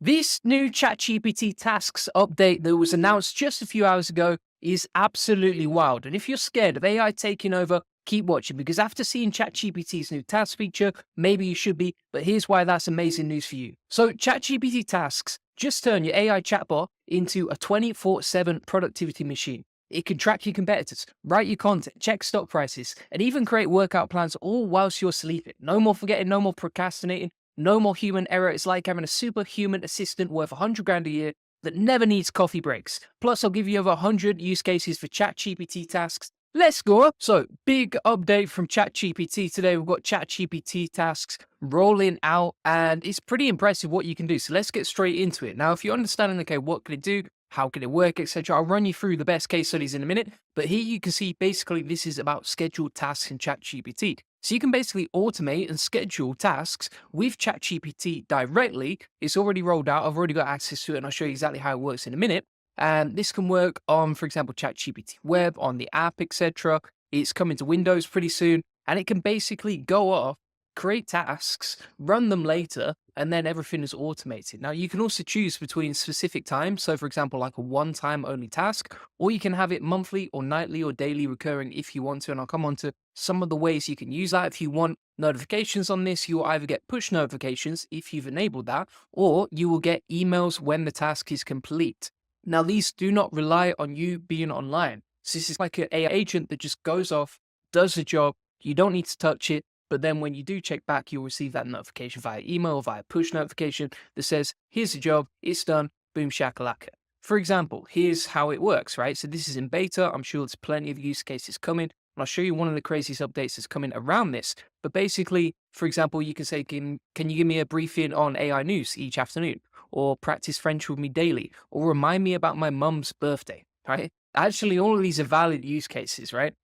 This new ChatGPT Tasks update that was announced just a few hours ago is absolutely wild. And if you're scared of AI taking over, keep watching because after seeing ChatGPT's new task feature, maybe you should be, but here's why that's amazing news for you. So, ChatGPT Tasks just turn your AI chatbot into a 24/7 productivity machine. It can track your competitors, write your content, check stock prices, and even create workout plans all whilst you're sleeping. No more forgetting, no more procrastinating. No more human error. It's like having a superhuman assistant worth 100 grand a year that never needs coffee breaks. Plus, I'll give you over 100 use cases for ChatGPT tasks. Let's go. So, big update from ChatGPT today. We've got ChatGPT tasks rolling out, and it's pretty impressive what you can do. So, let's get straight into it. Now, if you're understanding, okay, what can it do? How can it work, etc., I'll run you through the best case studies in a minute. But here you can see basically this is about scheduled tasks in ChatGPT. So you can basically automate and schedule tasks with ChatGPT directly. It's already rolled out. I've already got access to it, and I'll show you exactly how it works in a minute. And this can work on, for example, ChatGPT Web, on the app, etc. It's coming to Windows pretty soon, and it can basically go off, create tasks, run them later, and then everything is automated. Now, you can also choose between specific times. So, for example, like a one-time only task, or you can have it monthly or nightly or daily recurring if you want to. And I'll come on to some of the ways you can use that. If you want notifications on this, you will either get push notifications if you've enabled that, or you will get emails when the task is complete. Now, these do not rely on you being online. So this is like an AI agent that just goes off, does the job. You don't need to touch it. But then when you do check back, you'll receive that notification via email or via push notification that says, here's the job, it's done, boom shakalaka. For example, here's how it works, right? So this is in beta. I'm sure there's plenty of use cases coming. And I'll show you one of the craziest updates that's coming around this. But basically, for example, you can say, can you give me a briefing on AI news each afternoon? Or practice French with me daily? Or remind me about my mum's birthday, right? Actually, all of these are valid use cases, right?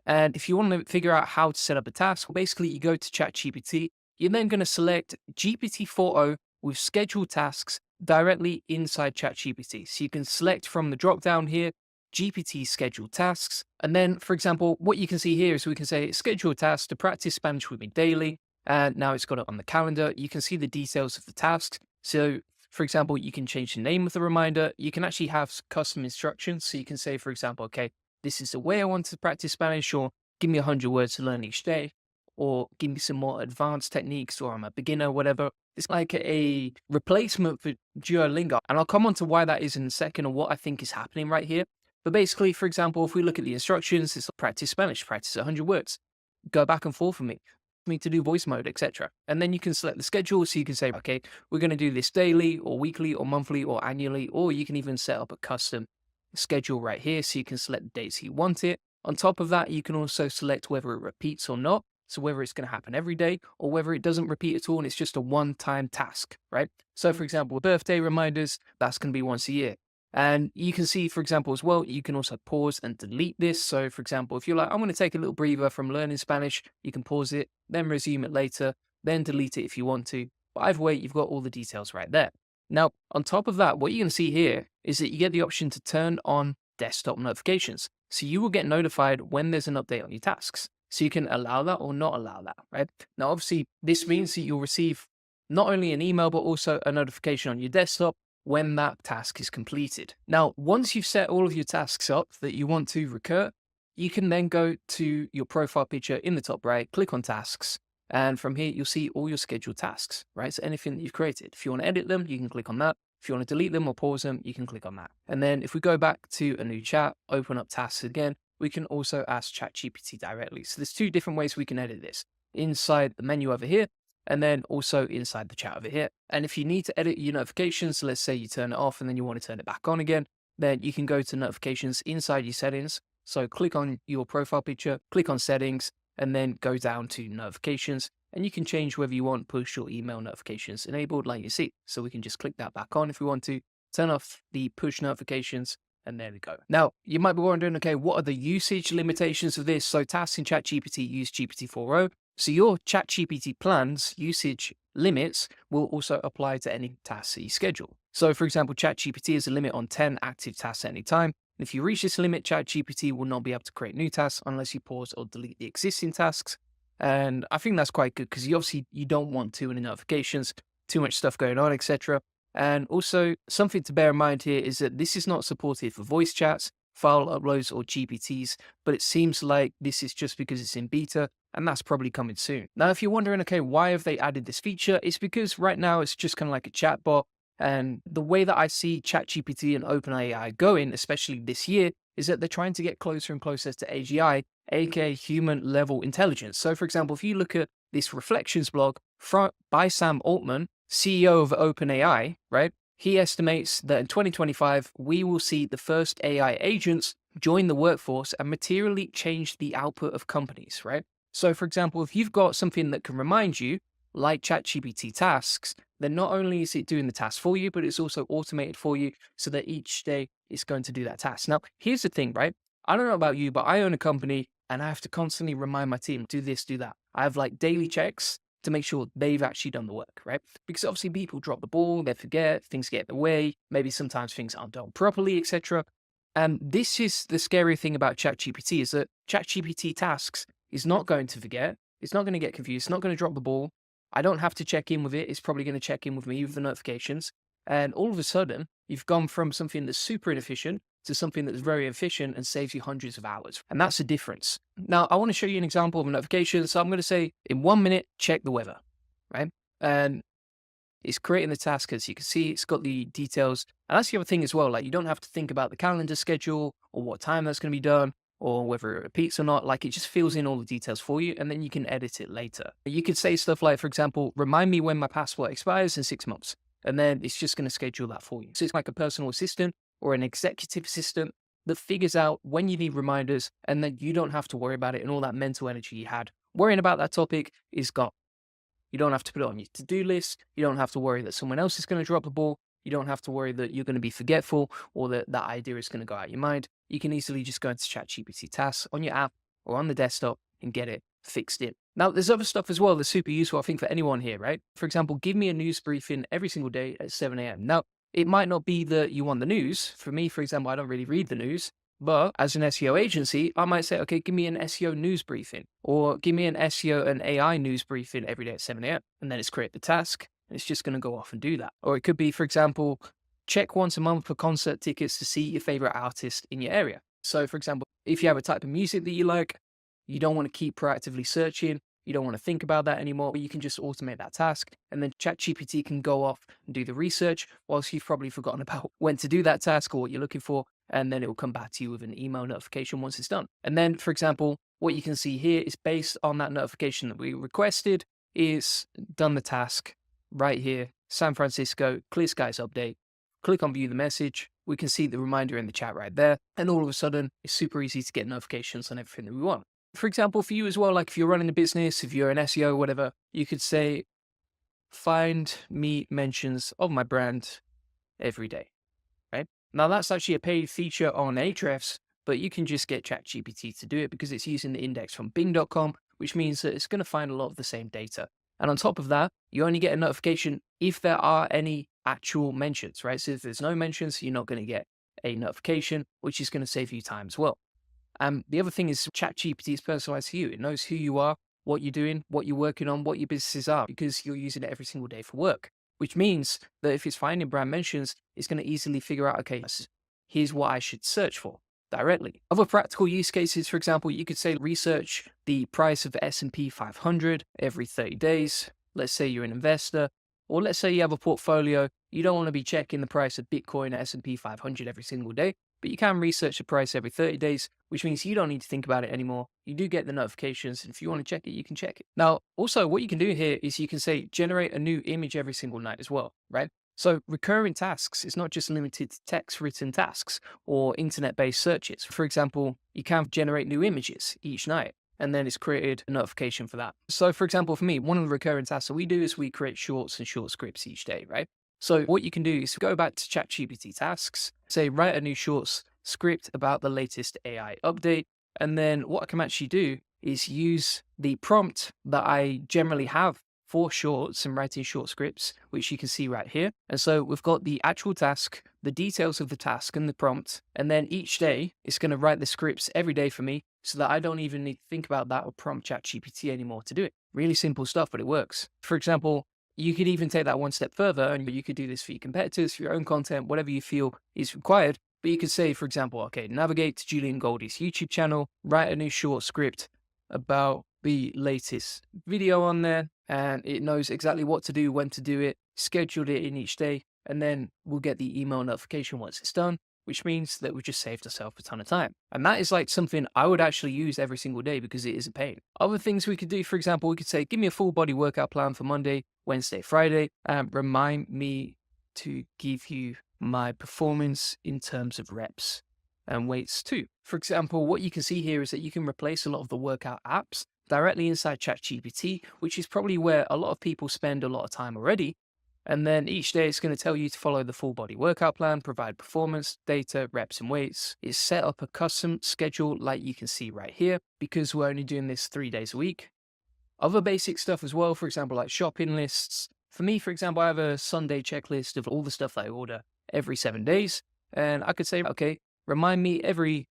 And if you want to figure out how to set up a task, well, basically you go to ChatGPT. You're then going to select GPT 4.0 with scheduled tasks directly inside ChatGPT. So you can select from the drop down here, GPT scheduled tasks. And then, for example, what you can see here is we can say schedule tasks to practice Spanish with me daily. And now it's got it on the calendar. You can see the details of the tasks. So for example, you can change the name of the reminder. You can actually have custom instructions. So you can say, for example, okay, this is the way I want to practice Spanish, or give me 100 words to learn each day, or give me some more advanced techniques, or I'm a beginner, whatever. It's like a replacement for Duolingo. And I'll come on to why that is in a second, or what I think is happening right here. But basically, for example, if we look at the instructions, it's practice Spanish, practice 100 words, go back and forth with me to do voice mode, etc. And then you can select the schedule. So you can say, okay, we're going to do this daily or weekly or monthly or annually, or you can even set up a custom schedule right here. So you can select the dates you want it. On top of that, you can also select whether it repeats or not. So whether it's going to happen every day or whether it doesn't repeat at all and it's just a one-time task, right? So for example, birthday reminders, that's going to be once a year. And you can see, for example, as well, you can also pause and delete this. So for example, if you're like, I'm going to take a little breather from learning Spanish, you can pause it, then resume it later, then delete it if you want to. But either way, you've got all the details right there. Now, on top of that, what you can see here is that you get the option to turn on desktop notifications. So you will get notified when there's an update on your tasks. So you can allow that or not allow that, right? Now, obviously, this means that you'll receive not only an email, but also a notification on your desktop when that task is completed. Now, once you've set all of your tasks up that you want to recur, you can then go to your profile picture in the top right, click on tasks, and from here, you'll see all your scheduled tasks, right? So anything that you've created. If you want to edit them, you can click on that. If you want to delete them or pause them, you can click on that. And then if we go back to a new chat, open up tasks again, we can also ask ChatGPT directly. So there's two different ways we can edit this. Inside the menu over here, and then also inside the chat over here. And if you need to edit your notifications, let's say you turn it off and then you want to turn it back on again, then you can go to notifications inside your settings. So click on your profile picture, click on settings, and then go down to notifications. And you can change whether you want push or email notifications enabled like you see. So we can just click that back on if we want to, turn off the push notifications, and there we go. Now, you might be wondering, okay, what are the usage limitations of this? So tasks in ChatGPT use GPT 4.0. So your ChatGPT plans usage limits will also apply to any tasks that you schedule. So for example, ChatGPT has a limit on 10 active tasks at any time. If you reach this limit, ChatGPT will not be able to create new tasks unless you pause or delete the existing tasks. And I think that's quite good because you don't want too many notifications, too much stuff going on, etc. And also something to bear in mind here is that this is not supported for voice chats, file uploads, or GPTs, but it seems like this is just because it's in beta, and that's probably coming soon. Now, if you're wondering, okay, why have they added this feature? It's because right now it's just kind of like a chatbot. And the way that I see ChatGPT and OpenAI going, especially this year, is that they're trying to get closer and closer to AGI, aka human level intelligence. So, for example, if you look at this reflections blog by Sam Altman, CEO of OpenAI, right? He estimates that in 2025, we will see the first AI agents join the workforce and materially change the output of companies, right? So, for example, if you've got something that can remind you, like ChatGPT Tasks, then not only is it doing the task for you, but it's also automated for you so that each day it's going to do that task. Now, here's the thing, right? I don't know about you, but I own a company and I have to constantly remind my team, do this, do that. I have like daily checks to make sure they've actually done the work, right? Because obviously people drop the ball, they forget, things get in the way, maybe sometimes things aren't done properly, etc. And this is the scary thing about ChatGPT is that ChatGPT Tasks is not going to forget, it's not going to get confused, it's not going to drop the ball. I don't have to check in with it. It's probably going to check in with me with the notifications. And all of a sudden, you've gone from something that's super inefficient to something that's very efficient and saves you hundreds of hours. And that's the difference. Now, I want to show you an example of a notification. So I'm going to say in 1 minute, check the weather, right? And it's creating the task. As you can see, it's got the details. And that's the other thing as well. Like you don't have to think about the calendar schedule or what time that's going to be done or whether it repeats or not. Like it just fills in all the details for you and then you can edit it later. You could say stuff like, for example, remind me when my passport expires in 6 months. And then it's just going to schedule that for you. So it's like a personal assistant or an executive assistant that figures out when you need reminders and then you don't have to worry about it and all that mental energy you had worrying about that topic is gone. You don't have to put it on your to-do list. You don't have to worry that someone else is going to drop the ball. You don't have to worry that you're going to be forgetful or that that idea is going to go out of your mind. You can easily just go into ChatGPT Tasks on your app or on the desktop and get it fixed in. Now, there's other stuff as well that's super useful, I think, for anyone here, right? For example, give me a news briefing every single day at 7 a.m. Now, it might not be that you want the news. For me, for example, I don't really read the news. But as an SEO agency, I might say, okay, give me an SEO news briefing or give me an SEO and AI news briefing every day at 7 a.m. And then it's create the task and it's just going to go off and do that. Or it could be, for example, check once a month for concert tickets to see your favorite artist in your area. So, for example, if you have a type of music that you like, you don't want to keep proactively searching, you don't want to think about that anymore, but you can just automate that task. And then ChatGPT can go off and do the research whilst you've probably forgotten about when to do that task or what you're looking for. And then it will come back to you with an email notification once it's done. And then, for example, what you can see here is based on that notification that we requested is done the task right here, San Francisco, clear skies update. Click on view the message. We can see the reminder in the chat right there. And all of a sudden, it's super easy to get notifications on everything that we want. For example, for you as well, like if you're running a business, if you're an SEO, whatever, you could say, find me mentions of my brand every day, right? Now that's actually a paid feature on Ahrefs, but you can just get ChatGPT to do it because it's using the index from Bing.com, which means that it's going to find a lot of the same data. And on top of that, you only get a notification if there are any actual mentions, right? So if there's no mentions, you're not going to get a notification, which is going to save you time as well. The other thing is ChatGPT is personalized to you. It knows who you are, what you're doing, what you're working on, what your businesses are, because you're using it every single day for work, which means that if it's finding brand mentions, it's going to easily figure out, okay, here's what I should search for directly. Other practical use cases, for example, you could say research the price of the S&P 500 every 30 days. Let's say you're an investor, or let's say you have a portfolio. You don't want to be checking the price of Bitcoin at S&P 500 every single day, but you can research the price every 30 days, which means you don't need to think about it anymore. You do get the notifications, and if you want to check it, you can check it. Now, also what you can do here is you can say, generate a new image every single night as well, right? So recurring tasks is not just limited to text written tasks or internet-based searches. For example, you can generate new images each night, and then it's created a notification for that. So for example, for me, one of the recurring tasks that we do is we create shorts and short scripts each day, right? So what you can do is go back to ChatGPT Tasks, say write a new shorts script about the latest AI update. And then what I can actually do is use the prompt that I generally have for shorts and writing short scripts, which you can see right here. And so we've got the actual task, the details of the task and the prompt. And then each day it's going to write the scripts every day for me so that I don't even need to think about that or prompt ChatGPT anymore to do it. Really simple stuff, but it works. For example, You could even take that one step further, and you could do this for your competitors, for your own content, whatever you feel is required. But you could say, for example, okay, navigate to Julian Goldie's YouTube channel, write a new short script about the latest video on there, and it knows exactly what to do, when to do it, scheduled it in each day, and then we'll get the email notification once it's done, which means that we've just saved ourselves a ton of time. And that is like something I would actually use every single day because it is a pain. Other things we could do, for example, we could say, give me a full body workout plan for Monday, Wednesday, Friday, and remind me to give you my performance in terms of reps and weights too. For example, what you can see here is that you can replace a lot of the workout apps directly inside ChatGPT, which is probably where a lot of people spend a lot of time already. And then each day it's going to tell you to follow the full body workout plan, provide performance data, reps and weights. It's set up a custom schedule like you can see right here because we're only doing this 3 days a week. Other basic stuff as well, for example, like shopping lists. For me, for example, I have a Sunday checklist of all the stuff that I order every 7 days. And I could say, okay, remind me every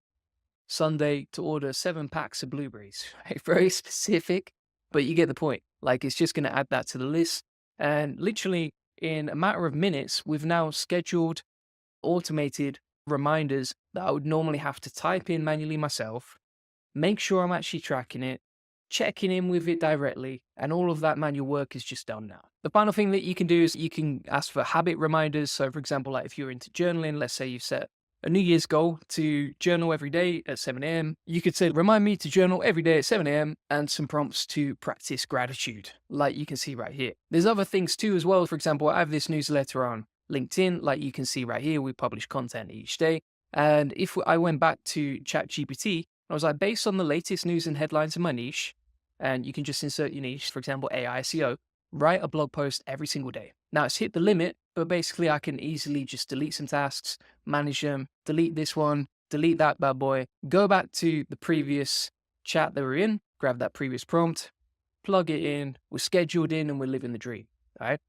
Sunday to order 7 packs of blueberries. Very specific, but you get the point. Like it's just going to add that to the list. And literally in a matter of minutes, we've now scheduled automated reminders that I would normally have to type in manually myself, make sure I'm actually tracking it, checking in with it directly, and all of that manual work is just done now. The final thing that you can do is you can ask for habit reminders. So for example, like if you're into journaling, let's say you've set a New Year's goal to journal every day at 7 a.m. You could say, remind me to journal every day at 7 a.m. and some prompts to practice gratitude, like you can see right here. There's other things too as well. For example, I have this newsletter on LinkedIn, like you can see right here. We publish content each day. And if I went back to ChatGPT, I was like, based on the latest news and headlines in my niche, and you can just insert your niche, for example, AI SEO, write a blog post every single day. Now it's hit the limit, but basically I can easily just delete some tasks, manage them, delete this one, delete that bad boy, go back to the previous chat that we're in, grab that previous prompt, plug it in, we're scheduled in and we're living the dream, all right?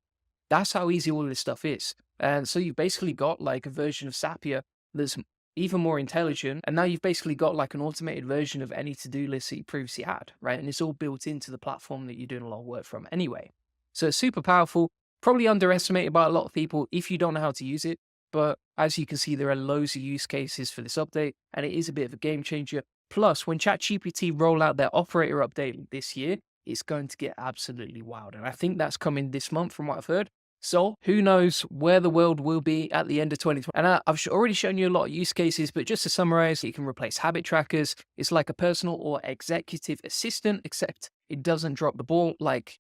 That's how easy all this stuff is. And so you've basically got like a version of Zapier that's even more intelligent. And now you've basically got like an automated version of any to-do list that you previously had, right? And it's all built into the platform that you're doing a lot of work from anyway. So it's super powerful, probably underestimated by a lot of people if you don't know how to use it. But as you can see, there are loads of use cases for this update, and it is a bit of a game changer. Plus, when ChatGPT roll out their operator update this year, it's going to get absolutely wild. And I think that's coming this month from what I've heard. So who knows where the world will be at the end of 2020. And I've already shown you a lot of use cases, but just to summarize, you can replace habit trackers. It's like a personal or executive assistant, except it doesn't drop the ball like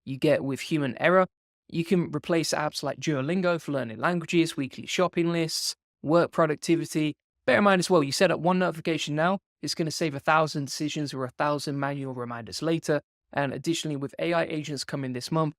you get with human error. You can replace apps like Duolingo for learning languages, weekly shopping lists, work productivity. Bear in mind as well, you set up one notification now, it's going to save 1,000 decisions or 1,000 manual reminders later. And additionally, with AI agents coming this month,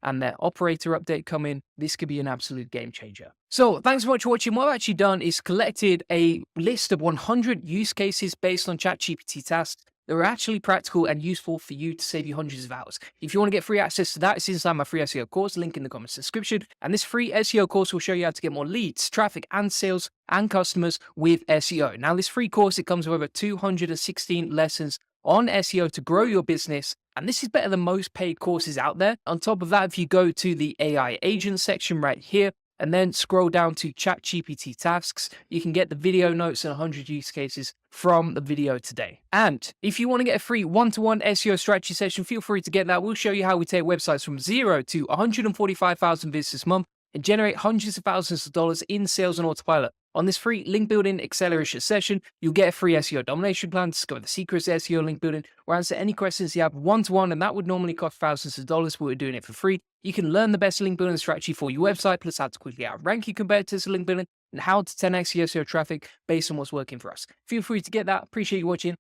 and their operator update coming, this could be an absolute game changer. So thanks so much for watching. What I've actually done is collected a list of 100 use cases based on ChatGPT Tasks that are actually practical and useful for you to save you hundreds of hours. If you want to get free access to that, it's inside my free SEO course, link in the comments description. And this free SEO course will show you how to get more leads, traffic, and sales and customers with SEO. Now, this free course, it comes with over 216 lessons on SEO to grow your business. And this is better than most paid courses out there. On top of that, if you go to the AI agent section right here, and then scroll down to ChatGPT Tasks, you can get the video notes and 100 use cases from the video today. And if you want to get a free one-to-one SEO strategy session, feel free to get that. We'll show you how we take websites from 0 to 145,000 visitors a month and generate hundreds of thousands of dollars in sales on autopilot. On this free link building acceleration session, you'll get a free SEO domination plan, discover the secrets of SEO link building, or answer any questions you have one-to-one, and that would normally cost thousands of dollars, but we're doing it for free. You can learn the best link building strategy for your website, plus how to quickly outrank your competitors to link building, and how to 10x your SEO traffic based on what's working for us. Feel free to get that. Appreciate you watching.